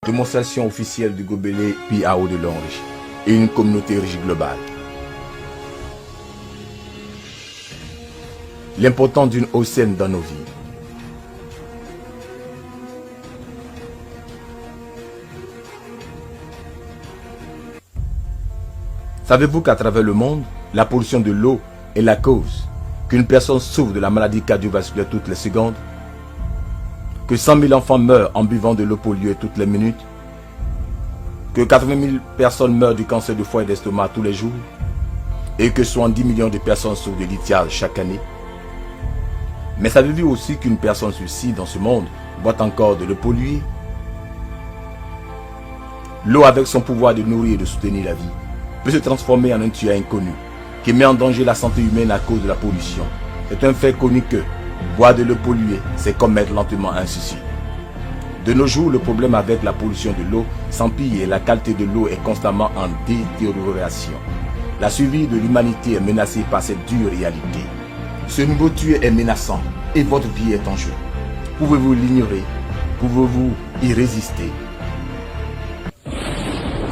Démonstration officielle du gobelet PAO de Long Riche et une communauté riche globale. L'importance d'une eau saine dans nos vies. Savez-vous qu'à travers le monde, la pollution de l'eau est la cause qu'une personne souffre de la maladie cardiovasculaire toutes les secondes, que 100 000 enfants meurent en buvant de l'eau polluée toutes les minutes, que 80 000 personnes meurent du cancer du foie et d'estomac tous les jours, et que 70 millions de personnes souffrent de lithiase chaque année? Mais savez-vous aussi qu'une personne sur 6 dans ce monde boit encore de l'eau polluée? L'eau, avec son pouvoir de nourrir et de soutenir la vie, peut se transformer en un tueur inconnu qui met en danger la santé humaine à cause de la pollution. C'est un fait connu que boire de l'eau polluée, c'est comme mettre lentement un suicide. De nos jours, le problème avec la pollution de l'eau s'empire et la qualité de l'eau est constamment en détérioration. La survie de l'humanité est menacée par cette dure réalité. Ce nouveau tueur est menaçant et votre vie est en jeu. Pouvez-vous l'ignorer? Pouvez-vous y résister?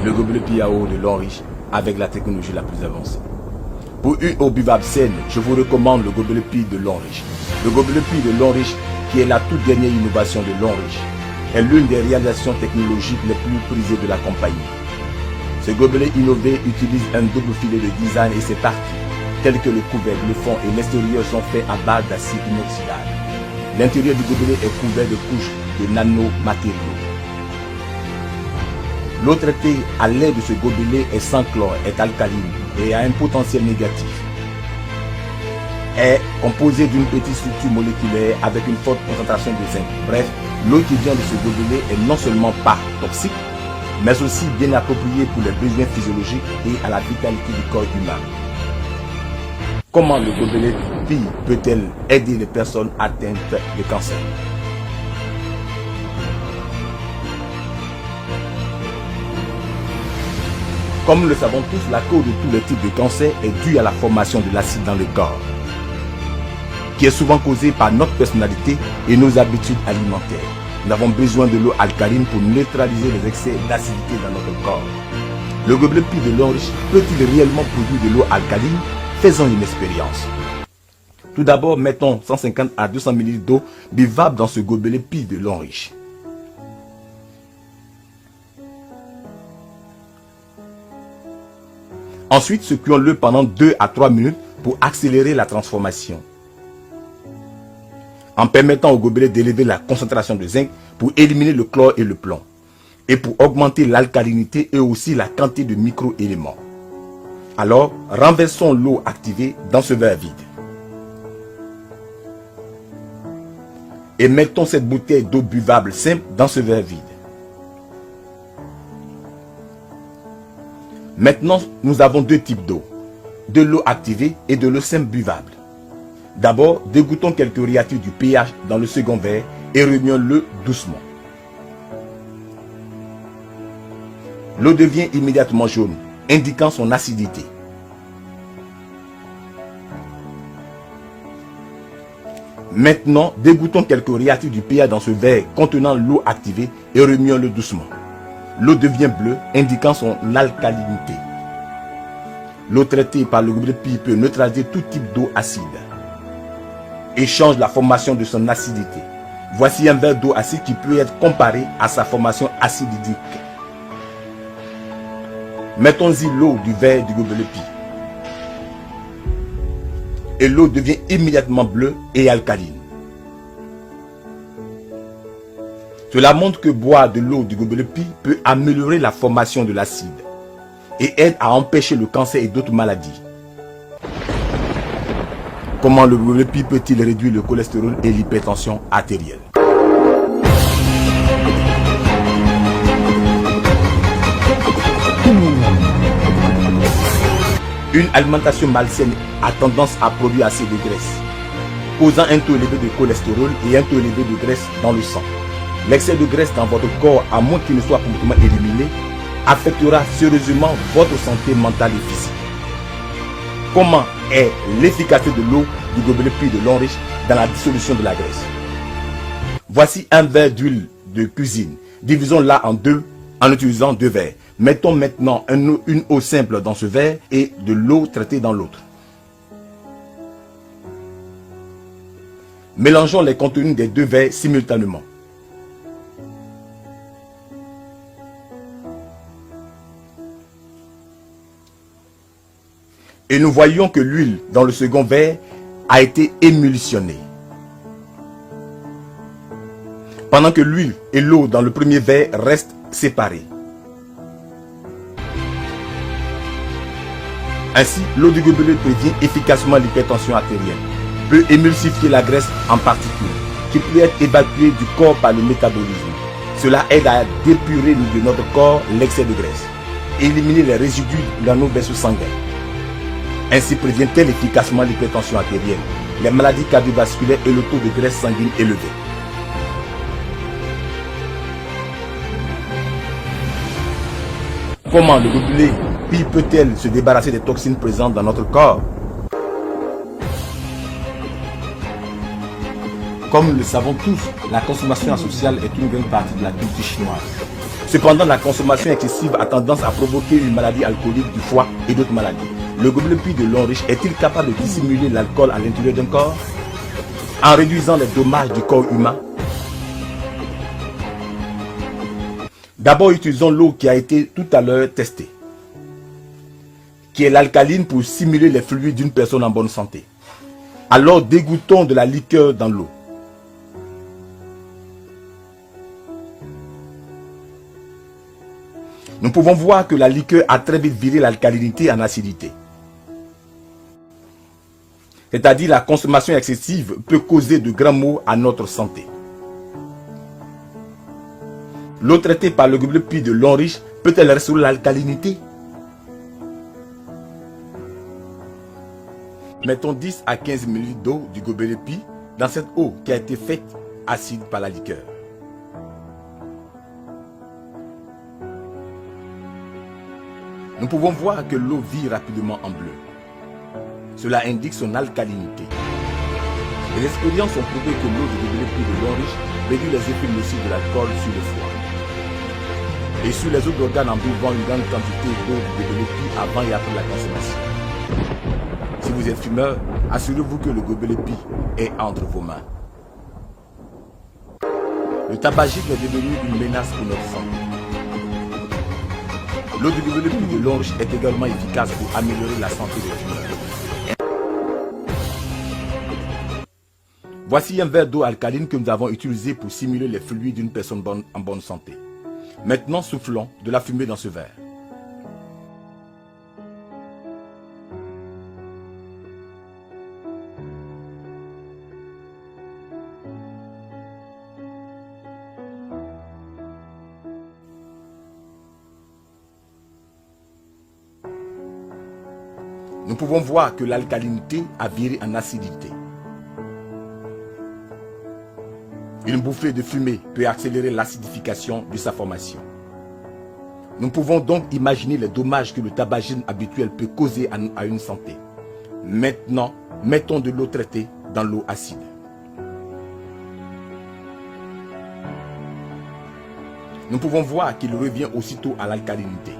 Le gobelet PAO de Long Riche avec la technologie la plus avancée. Pour une eau buvable saine, je vous recommande le gobelet Pi de Long Riche. Le gobelet Pi de Long Riche, qui est la toute dernière innovation de Long Riche, est l'une des réalisations technologiques les plus prisées de la compagnie. Ce gobelet innové utilise un double filet de design et ses parties, telles que le couvercle, le fond et l'extérieur, sont faits à base d'acide inoxydable. L'intérieur du gobelet est couvert de couches de nanomatériaux. L'eau traitée à l'aide de ce gobelet est sans chlore, est alcaline et a un potentiel négatif. Est composée d'une petite structure moléculaire avec une forte concentration de zinc. Bref, l'eau qui vient de ce gobelet est non seulement pas toxique, mais aussi bien appropriée pour les besoins physiologiques et à la vitalité du corps humain. Comment le gobelet Pi peut-elle aider les personnes atteintes de cancer? Comme nous le savons tous, la cause de tous les types de cancer est due à la formation de l'acide dans le corps, qui est souvent causée par notre personnalité et nos habitudes alimentaires. Nous avons besoin de l'eau alcaline pour neutraliser les excès d'acidité dans notre corps. Le gobelet Pi de Long Riche peut-il réellement produire de l'eau alcaline? Faisons une expérience. Tout d'abord, mettons 150 à 200 ml d'eau buvable dans ce gobelet Pi de Long Riche. Ensuite, secouons-le pendant 2 à 3 minutes pour accélérer la transformation, en permettant au gobelet d'élever la concentration de zinc pour éliminer le chlore et le plomb, et pour augmenter l'alcalinité et aussi la quantité de micro-éléments. Alors, renversons l'eau activée dans ce verre vide. Et mettons cette bouteille d'eau buvable simple dans ce verre vide. Maintenant, nous avons deux types d'eau, de l'eau activée et de l'eau simple buvable. D'abord, dégoutons quelques réactifs du pH dans le second verre et remuons-le doucement. L'eau devient immédiatement jaune, indiquant son acidité. Maintenant, dégoutons quelques réactifs du pH dans ce verre contenant l'eau activée et remuons-le doucement. L'eau devient bleue, indiquant son alcalinité. L'eau traitée par le gobelet Pi peut neutraliser tout type d'eau acide et change la formation de son acidité. Voici un verre d'eau acide qui peut être comparé à sa formation acidique. Mettons-y l'eau du verre du gobelet Pi. Et l'eau devient immédiatement bleue et alcaline. Cela montre que boire de l'eau du gobelet Pi peut améliorer la formation de l'acide et aide à empêcher le cancer et d'autres maladies. Comment le gobelet Pi peut-il réduire le cholestérol et l'hypertension artérielle? Une alimentation malsaine a tendance à produire assez de graisse, causant un taux élevé de cholestérol et un taux élevé de graisse dans le sang. L'excès de graisse dans votre corps, à moins qu'il ne soit complètement éliminé, affectera sérieusement votre santé mentale et physique. Comment est l'efficacité de l'eau du gobelet Pi de Long Riche dans la dissolution de la graisse? Voici un verre d'huile de cuisine Divisons-la en deux en utilisant deux verres. Mettons maintenant une eau simple dans ce verre et de l'eau traitée dans l'autre. Mélangeons les contenus des deux verres simultanément. Et nous voyons que l'huile dans le second verre a été émulsionnée. Pendant que l'huile et l'eau dans le premier verre restent séparées. Ainsi, l'eau du gobelet prévient efficacement l'hypertension artérielle, peut émulsifier la graisse en particules, qui peut être évacuée du corps par le métabolisme. Cela aide à dépurer de notre corps l'excès de graisse, et éliminer les résidus dans nos vaisseaux sanguins. Ainsi prévient-elle efficacement l'hypertension artérielle, les maladies cardiovasculaires et le taux de graisse sanguine élevé. Comment le gobelet Pi peut-elle se débarrasser des toxines présentes dans notre corps? Comme nous le savons tous, la consommation sociale est une grande partie de la culture chinoise. Cependant, la consommation excessive a tendance à provoquer une maladie alcoolique du foie et d'autres maladies. Le gobelet Pi de l'Homme riche est-il capable de dissimuler l'alcool à l'intérieur d'un corps en réduisant les dommages du corps humain? D'abord, utilisons l'eau qui a été tout à l'heure testée, qui est l'alcaline pour simuler les fluides d'une personne en bonne santé. Alors, dégoutons de la liqueur dans l'eau. Nous pouvons voir que la liqueur a très vite viré l'alcalinité en acidité. C'est-à-dire la consommation excessive peut causer de grands maux à notre santé. L'eau traitée par le gobelet Pi de l'Homme riche peut-elle restaurer l'alcalinité? Mettons 10 à 15 ml d'eau du gobelet Pi dans cette eau qui a été faite acide par la liqueur. Nous pouvons voir que l'eau vire rapidement en bleu. Cela indique son alcalinité. Les expériences ont prouvé que l'eau du gobelet Pi de l'Homme riche réduit les effets nocifs de l'alcool sur le foie et sur les autres organes en buvant une grande quantité d'eau du gobelet Pi avant et après la consommation. Si vous êtes fumeur, assurez-vous que le gobelet Pi est entre vos mains. Le tabagisme est devenu une menace pour notre santé. L'eau du gobelet Pi de l'Homme riche est également efficace pour améliorer la santé des fumeurs. Voici un verre d'eau alcaline que nous avons utilisé pour simuler les fluides d'une personne en bonne santé. Maintenant, soufflons de la fumée dans ce verre. Nous pouvons voir que l'alcalinité a viré en acidité. Une bouffée de fumée peut accélérer l'acidification de sa formation. Nous pouvons donc imaginer les dommages que le tabagisme habituel peut causer à une santé. Maintenant, mettons de l'eau traitée dans l'eau acide. Nous pouvons voir qu'il revient aussitôt à l'alcalinité.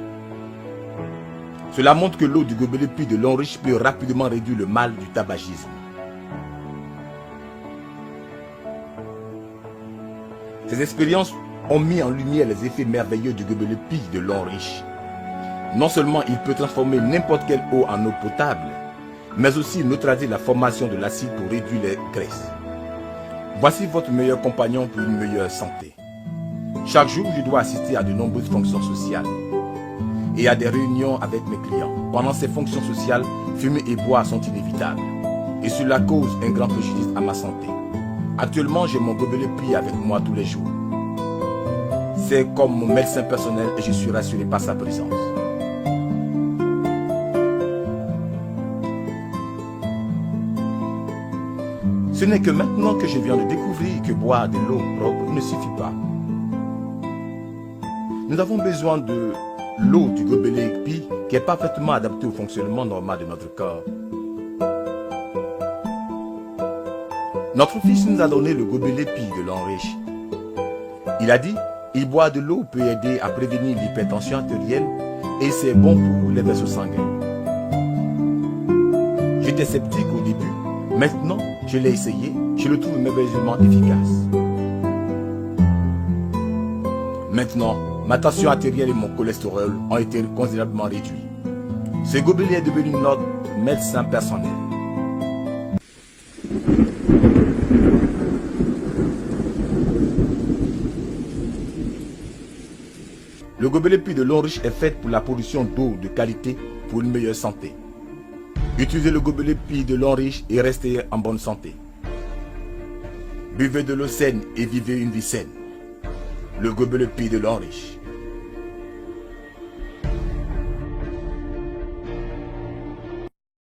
Cela montre que l'eau du gobelet Pi de l'Homme riche peut rapidement réduire le mal du tabagisme. Ces expériences ont mis en lumière les effets merveilleux du gobelet Pi de l'Homme riche. Non seulement il peut transformer n'importe quelle eau en eau potable, mais aussi neutraliser la formation de l'acide pour réduire les graisses. Voici votre meilleur compagnon pour une meilleure santé. Chaque jour, je dois assister à de nombreuses fonctions sociales et à des réunions avec mes clients. Pendant ces fonctions sociales, fumer et boire sont inévitables et cela cause un grand préjudice à ma santé. Actuellement, j'ai mon gobelet Pi avec moi tous les jours. C'est comme mon médecin personnel et je suis rassuré par sa présence. Ce n'est que maintenant que je viens de découvrir que boire de l'eau propre ne suffit pas. Nous avons besoin de l'eau du gobelet Pi qui est parfaitement adaptée au fonctionnement normal de notre corps. Notre Fils nous a donné le gobelet Pi de l'Homme riche. Il a dit, Et boire de l'eau peut aider à prévenir l'hypertension artérielle et c'est bon pour les vaisseaux sanguins. J'étais sceptique au début, maintenant je l'ai essayé, je le trouve merveilleusement efficace. Maintenant, ma tension artérielle et mon cholestérol ont été considérablement réduits. Ce gobelet est devenu notre médecin personnel. Le gobelet puits de Longriche est fait pour la production d'eau de qualité pour une meilleure santé. Utilisez le gobelet puits de Longriche et restez en bonne santé. Buvez de l'eau saine et vivez une vie saine. Le gobelet puits de Longriche.